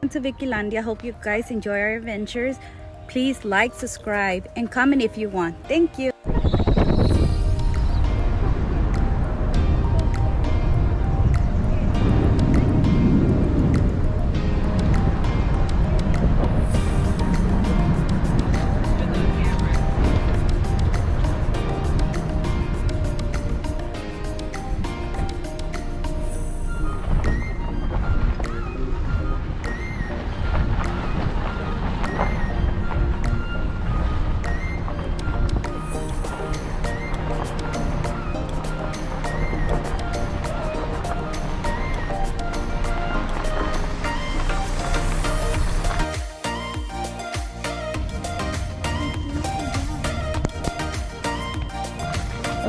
To Vickylandia. Hope you guys enjoy our adventures. Please like, subscribe, and comment if you want. Thank you.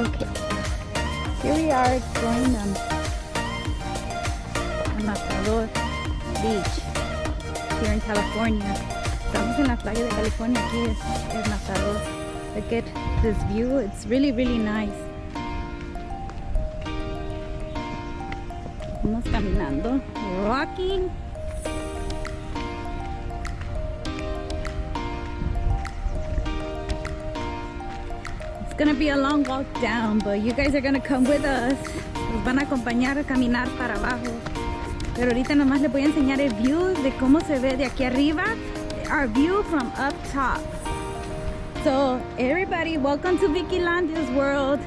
Okay, here we are exploring Matador Beach here in California. Estamos en la playa de California. Aquí es Matador. Look at this view. It's really, really nice. Vamos caminando, walking. It's gonna be a long walk down, but you guys are gonna come with us. Nos van a acompañar a caminar para abajo. Pero ahorita nomás les voy a enseñar el view de cómo se ve de aquí arriba. Our view from up top. So everybody, welcome to Vickylandia's world.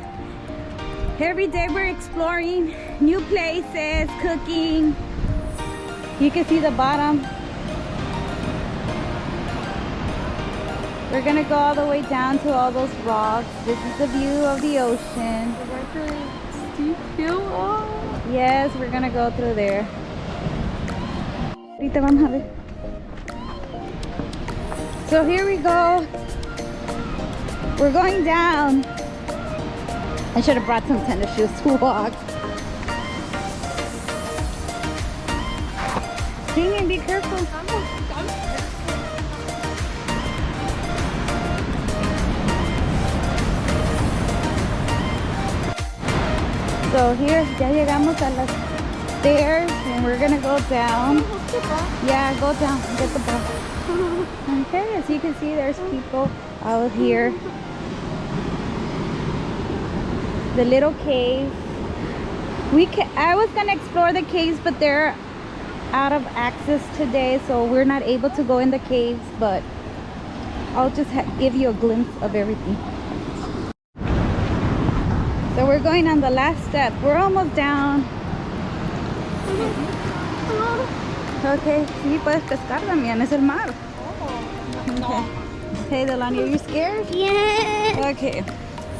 Every day we're exploring new places, cooking. You can see the bottom. We're gonna go all the way down to all those rocks. This is the view of the ocean. Steep hill. Oh. Yes, we're gonna go through there. Ahorita vamos a ver. So here we go. We're going down. I should have brought some tennis shoes to walk. Damien, be careful. So here, ya llegamos a las stairs and we're gonna go down. Yeah, go down, get the bus. Okay, as you can see, there's people out here. The little cave. I was gonna explore the caves, but they're out of access today, so we're not able to go in the caves, but I'll just give you a glimpse of everything. So we're going on the last step. We're almost down. Okay, sí puedes pescar también, es el mar. Okay. Hey Delani, are you scared? Yeah. Okay,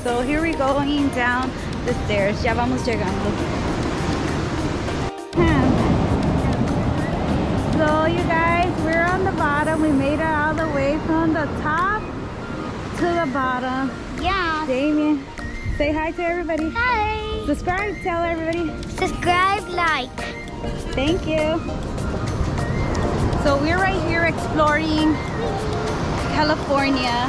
so here we're going down the stairs. Ya vamos llegando. So you guys, we're on the bottom. We made it all the way from the top to the bottom. Yeah. Damien, say hi to everybody. Hi. Subscribe, tell everybody. Subscribe, like. Thank you. So we're right here exploring California.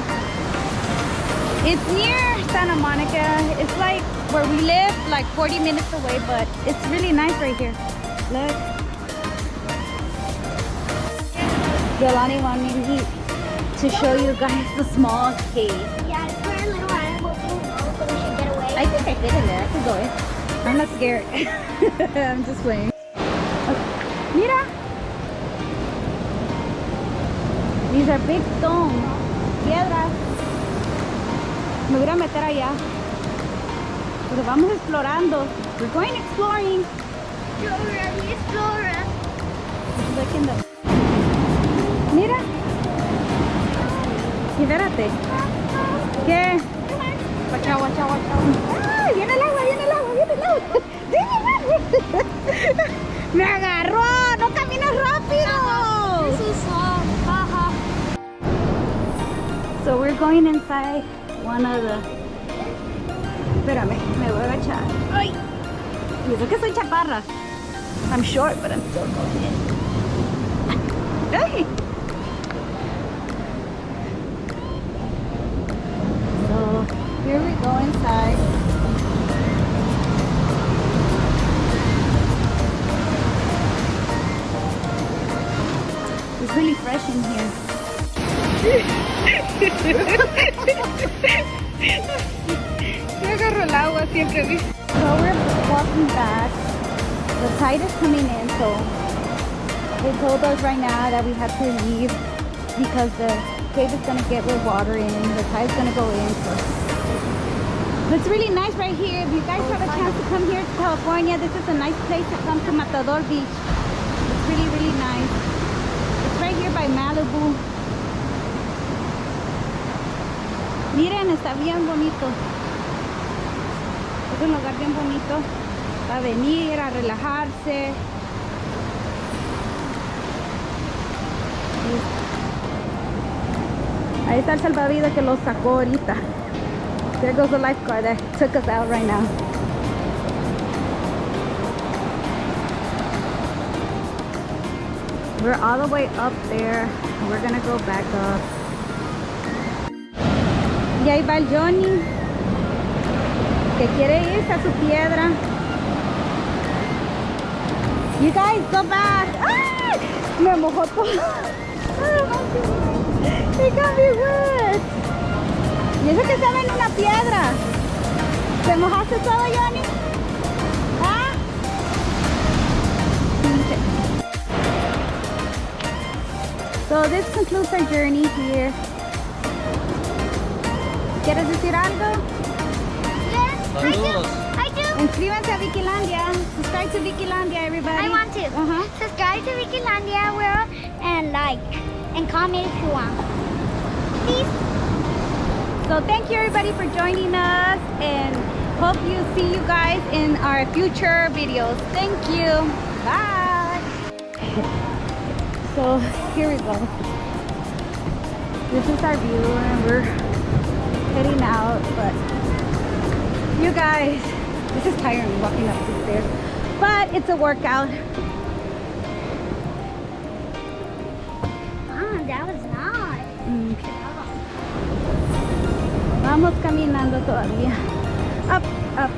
It's near Santa Monica. It's like where we live, like 40 minutes away, but it's really nice right here. Look. Delani wanted me to show you guys the small cave. Yeah, it's where little animals can go, so we should get away. I think I fit in there. I could go in. I'm not scared. I'm just playing. Okay. Mira. These are big stones. Piedras. Me voy a meter allá. Pero vamos explorando. We're going exploring. Explorer. Look in the... Mira. Espérate. ¿Qué? Watch out. ¡Ay! Viene el agua. ¡Me agarró! ¡No caminas rápido! This is haha. So we're going inside one of the... Espérame, me voy a agachar. ¡Ay! Y eso que soy chaparra. I'm short, but I'm still going in. ¡Ay! So here we go inside. really fresh in here. Me agarro el agua siempre. So we're walking back. The tide is coming in, so they told us right now that we have to leave because the cave is gonna get with water in. The tide's gonna go in. So it's really nice right here. If you guys have a chance to come here to California, this is a nice place to come to Matador Beach. It's really, really nice. It's right here by Malibu. Miren, está bien bonito. Es un lugar bien bonito para venir a relajarse. Ahí está el salvavidas que los sacó ahorita. There goes the lifeguard that took us out right now. We're all the way up there. We're gonna go back up. Y ahí va el Johnny, que quiere irse a su piedra. You guys, go back. ¡Ay! Me mojó todo. It got me wet. Y eso que estaba en una piedra. ¿Te mojaste todo, Johnny? ¿Ah? Okay. So this concludes our journey here. ¿Quieres decir algo? Yes, I do. Inscríbanse a Vikilandia. Subscribe to Vikilandia, everybody. I want to. Subscribe to Vikilandia world and like and comment if you want. Please. So thank you everybody for joining us and hope you see you guys in our future videos. Thank you. Bye. So here we go. This is our view and we're heading out, but you guys, this is tiring walking up the stairs, but it's a workout. That was nice. Vamos caminando todavía. Up, up.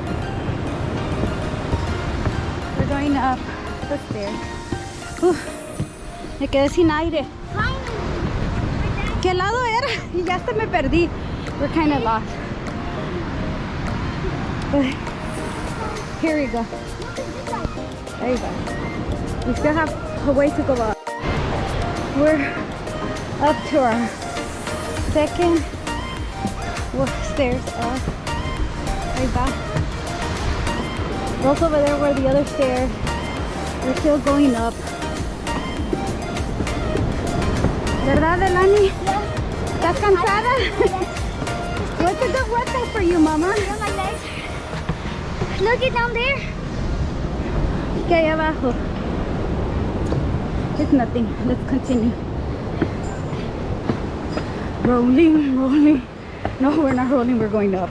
We're going up the stairs. Me quedé sin aire. ¿Qué lado era? Y ya hasta me perdí. We're kind of lost. But here we go. There you go. We still have a way to go up. We're up to our second stairs up. Right back. Those over there were the other stairs. We're still going up. ¿Verdad, Delani? ¿Estás cansada? What's a good workout for you, Mama? Yeah, my legs. Look it down there. ¿Qué hay abajo? It's nothing. Let's continue. Rolling, rolling. No, we're not rolling. We're going up.